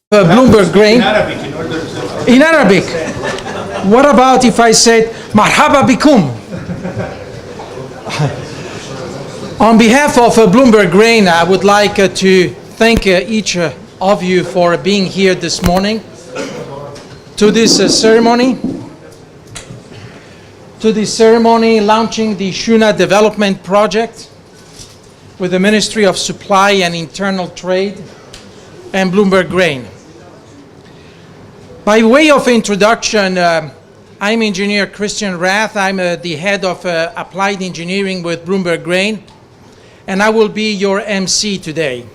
Bloomberg grain. In Arabic. What about if I said marhaba bikum? On behalf of Bloomberg Grain, I would like to thank each of you for being here this morning to this ceremony launching the Shuna Development Project with the Ministry of Supply and Internal Trade and Bloomberg Grain. By way of introduction, I'm Engineer Christian Rath. I'm the head of Applied Engineering with Bloomberg Grain, and I will be your MC today.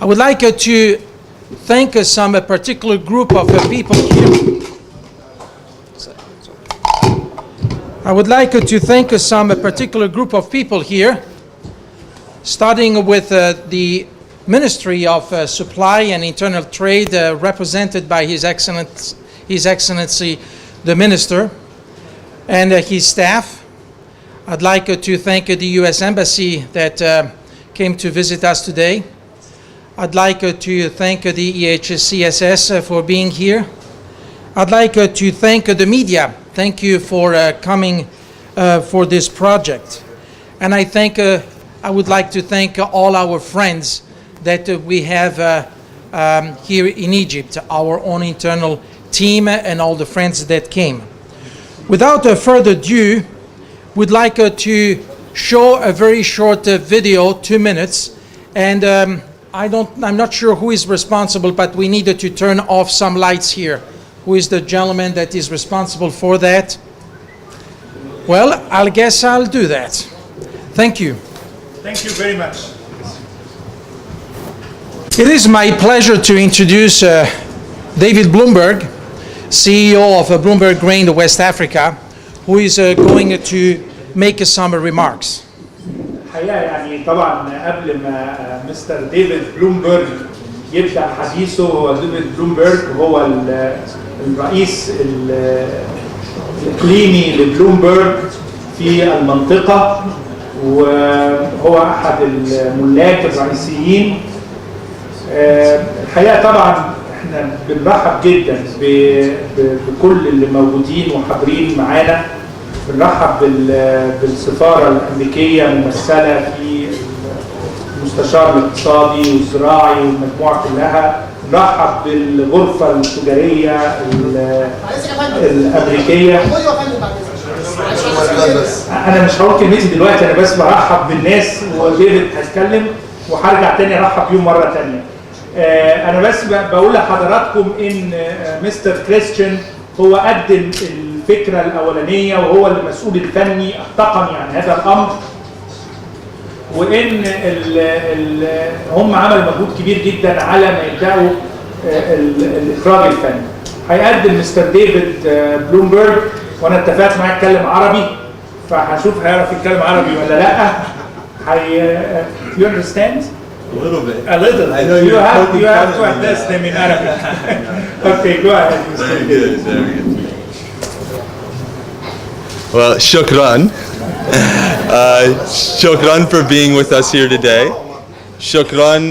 I would like to thank some particular group of people here. I would like to thank some particular group of people here, starting with the Ministry of Supply and Internal Trade, represented by His Excellency the Minister and his staff. I'd like to thank the U.S. Embassy that came to visit us today. I'd like to thank the EHCSS for being here. I'd like to thank the media. Thank you for coming for this project. And I would like to thank all our friends that we have here in Egypt, our own internal team and all the friends that came. Without further ado, we'd like to show a very short video, 2 minutes, and I'm not sure who is responsible, but we needed to turn off some lights here. Who is the gentleman that is responsible for that? Well, I guess I'll do that. Thank you. Thank you very much. It is my pleasure to introduce David Bloomberg, CEO of Bloomberg Grain West Africa, who is going to make some remarks. الحقيقة يعني طبعا قبل ما مستر ديفيد بلومبرج يبدأ حديثه، هو ديفيد بلومبرج هو الرئيس الإقليمي لبلومبرج في المنطقة، وهو أحد الملاك الرئيسيين. الحقيقة طبعا احنا بنرحب جدا بكل اللي موجودين وحاضرين معانا. بنرحب بالسفارة الأمريكية ممثلة في المستشار الاقتصادي والزراعي والمجموعة كلها. نرحب بالغرفة التجارية الأمريكية. أنا مش هقول كلمتي دلوقتي، أنا بس برحب بالناس وديفيد هتكلم وهرجع تاني أرحب بيهم مرة تانية. أنا بس بقول لحضراتكم إن مستر كريستيان هو قدم الفكرة الأولانية وهو المسؤول الفني التقني عن هذا الأمر، وإن هم عملوا مجهود كبير جدا على ما يبدأوا الإخراج الفني. هيقدم مستر ديفيد بلومبرج، وأنا اتفقت معاه يتكلم عربي، فهشوف هيعرف يتكلم عربي ولا لأ. You understand? A little bit. A little. I know you have to address them in Arabic. Okay, go ahead. Very good. Very good. Well, shukran. Shukran for being with us here today. Shukran,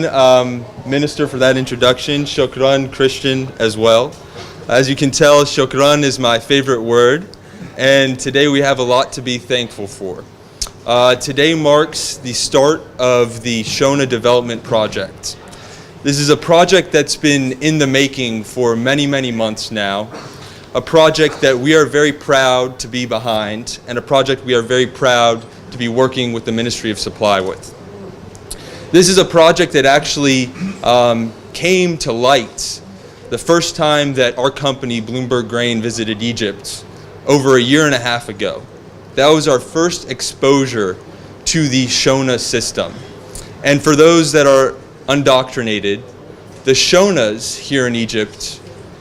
Minister, for that introduction. Shukran, Christian, as well. As you can tell, shukran is my favorite word, and today we have a lot to be thankful for. Today marks the start of the Shona Development Project. This is a project that's been in the making for many, many months now. A project that we are very proud to be behind, and a project we are very proud to be working with the Ministry of Supply with. This is a project that actually came to light the first time that our company, Bloomberg Grain, visited Egypt over a year and a half ago. That was our first exposure to the Shona system. And for those that are undoctrinated, the Shonas here in Egypt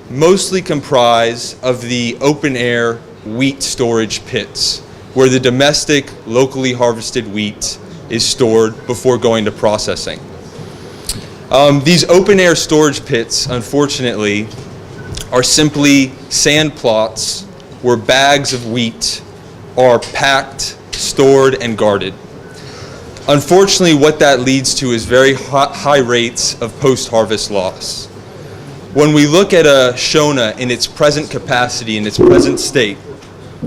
mostly comprise of the open-air wheat storage pits, where the domestic, locally harvested wheat is stored before going to processing. These open-air storage pits, unfortunately, are simply sand plots where bags of wheat are packed, stored, and guarded. Unfortunately, what that leads to is very high rates of post-harvest loss. When we look at a Shona in its present capacity, in its present state,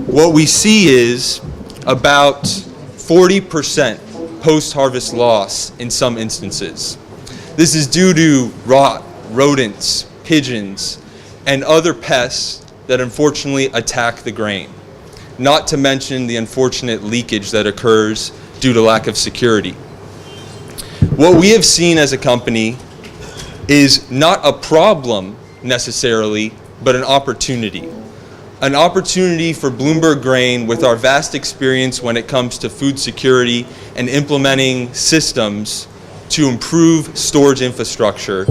what we see is about 40% post-harvest loss in some instances. This is due to rot, rodents, pigeons, and other pests that unfortunately attack the grain, not to mention the unfortunate leakage that occurs due to lack of security. What we have seen as a company is not a problem necessarily, but an opportunity. An opportunity for Bluebird Grain, with our vast experience when it comes to food security and implementing systems to improve storage infrastructure,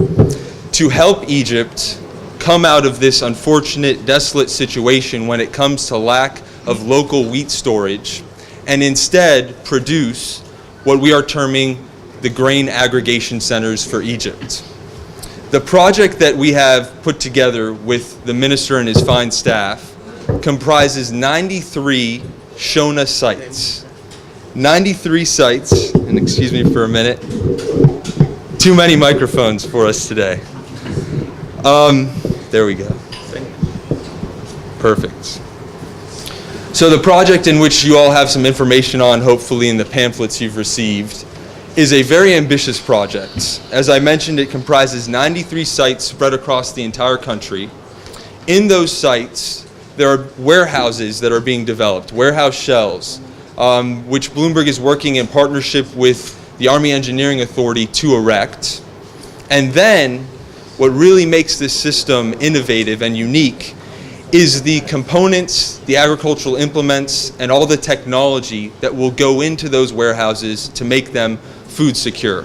to help Egypt come out of this unfortunate, desolate situation when it comes to lack of local wheat storage, and instead produce what we are terming the grain aggregation centers for Egypt. The project that we have put together with the minister and his fine staff comprises 93 Shona sites. 93 sites, and excuse me for a minute, too many microphones for us today. There we go. Perfect. So the project, in which you all have some information on, hopefully in the pamphlets you've received, is a very ambitious project. As I mentioned, it comprises 93 sites spread across the entire country. In those sites, there are warehouses that are being developed, warehouse shells, which Bluebird is working in partnership with the Army Engineering Authority to erect. And then, what really makes this system innovative and unique is the components, the agricultural implements, and all the technology that will go into those warehouses to make them food secure.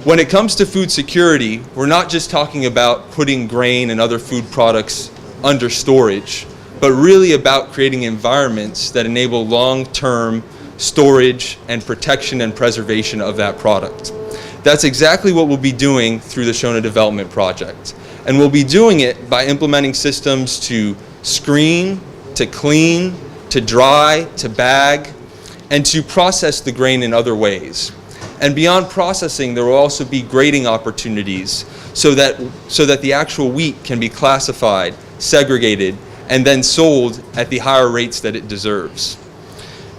When it comes to food security, we're not just talking about putting grain and other food products under storage, but really about creating environments that enable long-term storage and protection and preservation of that product. That's exactly what we'll be doing through the Shona Development Project. And we'll be doing it by implementing systems to screen, to clean, to dry, to bag, and to process the grain in other ways. And beyond processing, there will also be grading opportunities so that the actual wheat can be classified, segregated, and then sold at the higher rates that it deserves.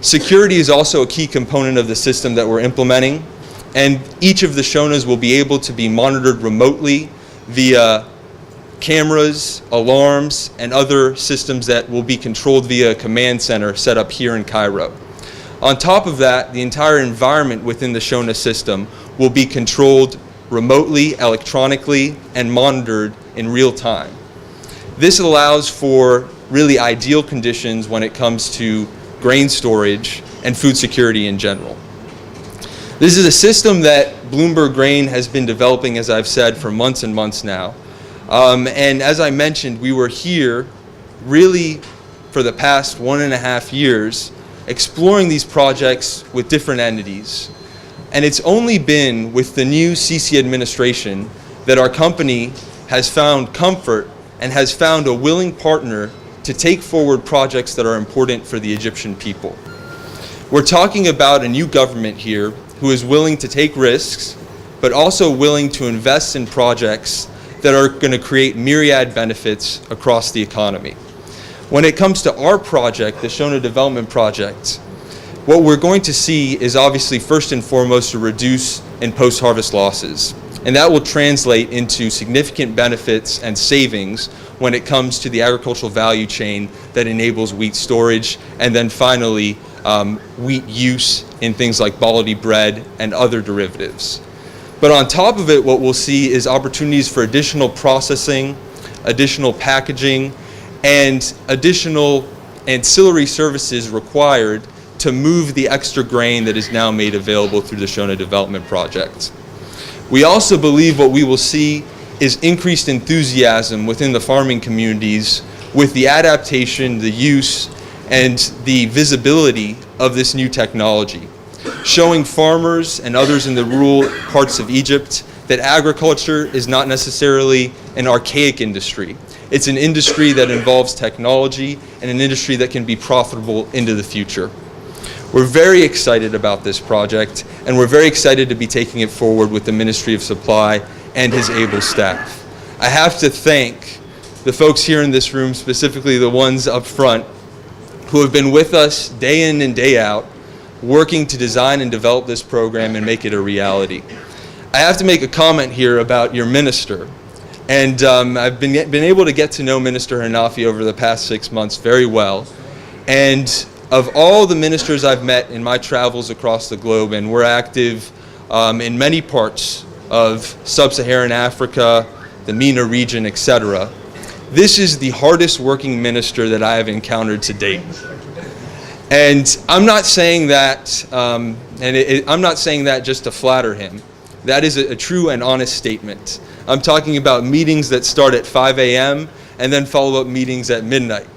Security is also a key component of the system that we're implementing, and each of the Shonas will be able to be monitored remotely via cameras, alarms, and other systems that will be controlled via a command center set up here in Cairo. On top of that, the entire environment within the Shona system will be controlled remotely, electronically, and monitored in real time. This allows for really ideal conditions when it comes to grain storage and food security in general. This is a system that Bluebird Grain has been developing, as I've said, for months and months now. And as I mentioned, we were here really for the past 1.5 years exploring these projects with different entities. And it's only been with the new CC administration that our company has found comfort and has found a willing partner to take forward projects that are important for the Egyptian people. We're talking about a new government here who is willing to take risks, but also willing to invest in projects that are going to create myriad benefits across the economy. When it comes to our project, the Shona Development Project, what we're going to see is obviously first and foremost a reduce in post-harvest losses. And that will translate into significant benefits and savings when it comes to the agricultural value chain that enables wheat storage, and then finally wheat use in things like baldy bread and other derivatives. But on top of it, what we'll see is opportunities for additional processing, additional packaging, and additional ancillary services required to move the extra grain that is now made available through the Shona Development Project. We also believe what we will see is increased enthusiasm within the farming communities with the adaptation, the use, and the visibility of this new technology, showing farmers and others in the rural parts of Egypt that agriculture is not necessarily an archaic industry. It's an industry that involves technology and an industry that can be profitable into the future. We're very excited about this project, and we're very excited to be taking it forward with the Ministry of Supply and his able staff. I have to thank the folks here in this room, specifically the ones up front, who have been with us day in and day out, working to design and develop this program and make it a reality. I have to make a comment here about your minister. And I've been able to get to know Minister Hanafi over the past 6 months very well. And of all the ministers I've met in my travels across the globe, and we're active in many parts of sub-Saharan Africa, the MENA region, etc., this is the hardest working minister that I have encountered to date. And I'm not saying that, I'm not saying that just to flatter him. That is a true and honest statement. I'm talking about meetings that start at 5 a.m. and then follow-up meetings at midnight.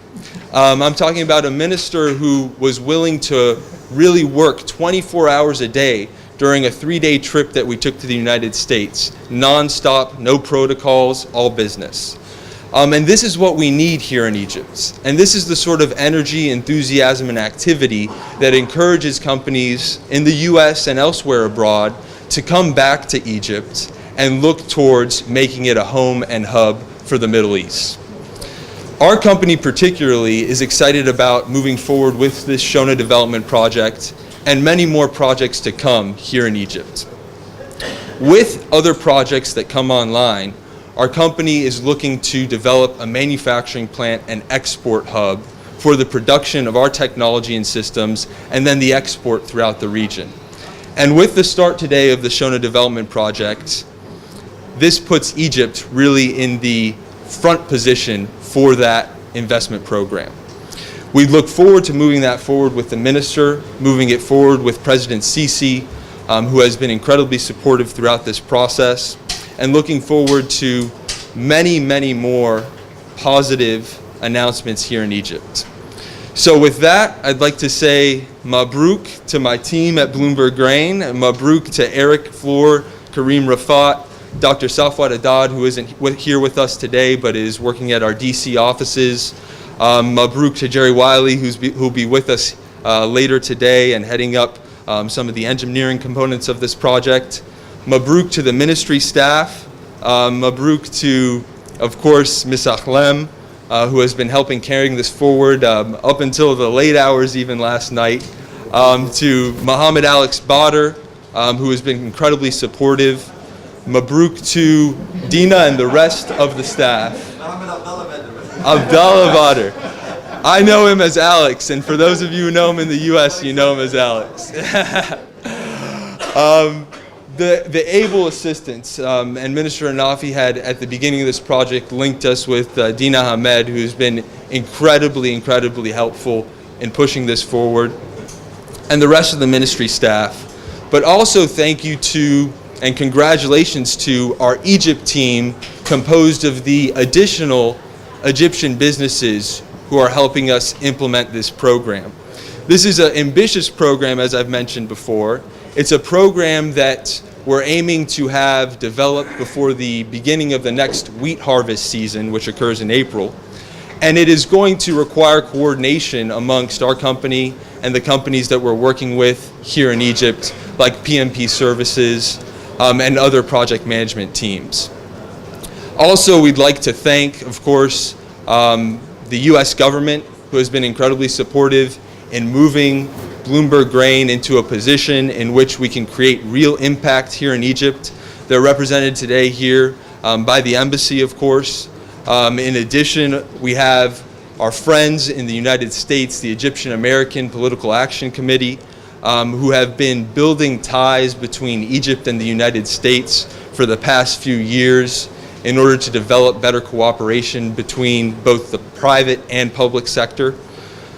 I'm talking about a minister who was willing to really work 24 hours a day during a 3-day trip that we took to the United States. Non-stop, no protocols, all business. And this is what we need here in Egypt. And this is the sort of energy, enthusiasm, and activity that encourages companies in the US and elsewhere abroad to come back to Egypt and look towards making it a home and hub for the Middle East. Our company particularly is excited about moving forward with this Shona development project and many more projects to come here in Egypt. With other projects that come online, our company is looking to develop a manufacturing plant and export hub for the production of our technology and systems and then the export throughout the region. And with the start today of the Shona development project, this puts Egypt really in the front position for that investment program. We look forward to moving that forward with the minister, moving it forward with President Sisi, who has been incredibly supportive throughout this process, and looking forward to many, many more positive announcements here in Egypt. So with that, I'd like to say Mabruk to my team at Blumenberg Grain, Mabruk to Eric Floor, Kareem Rafat, Dr. Safwat Adad, who isn't here with us today but is working at our DC offices, Mabruk to Jerry Wiley, who'll be with us later today and heading up some of the engineering components of this project. Mabruk to the ministry staff, Mabruk to, of course, Ms. Akhlem, who has been helping carrying this forward up until the late hours even last night, to Mohammed Alex Badr, who has been incredibly supportive. Mabruk to Dina and the rest of the staff. Abdallah Badr. I know him as Alex, and for those of you who know him in the US, you know him as Alex. The able assistance, and Minister Hanafi had at the beginning of this project linked us with Dina Hamed, who's been incredibly, incredibly helpful in pushing this forward, and the rest of the ministry staff. But also thank you to and congratulations to our Egypt team, composed of the additional Egyptian businesses who are helping us implement this program. This is an ambitious program, as I've mentioned before. It's a program that we're aiming to have developed before the beginning of the next wheat harvest season, which occurs in April. And it is going to require coordination amongst our company and the companies that we're working with here in Egypt, like PMP Services, and other project management teams. Also, we'd like to thank, of course, the US government, who has been incredibly supportive in moving Blumenberg Grain into a position in which we can create real impact here in Egypt. They're represented today here by the embassy, of course. In addition, we have our friends in the United States, the Egyptian American Political Action Committee, who have been building ties between Egypt and the United States for the past few years in order to develop better cooperation between both the private and public sector.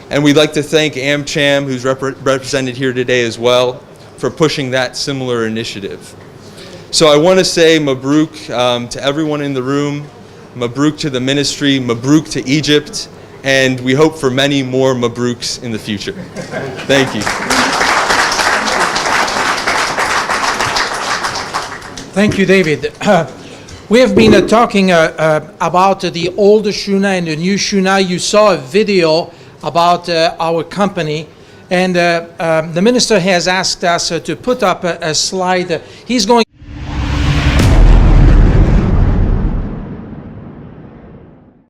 And we'd like to thank AmCham, who's represented here today as well, for pushing that similar initiative. So I want to say Mabruk to everyone in the room, Mabruk to the ministry, Mabruk to Egypt, and we hope for many more Mabruks in the future. Thank you. Thank you, David. We have been talking about the old Shona and the new Shona. You saw a video about our company, And the minister has asked us to put up a slide. He's going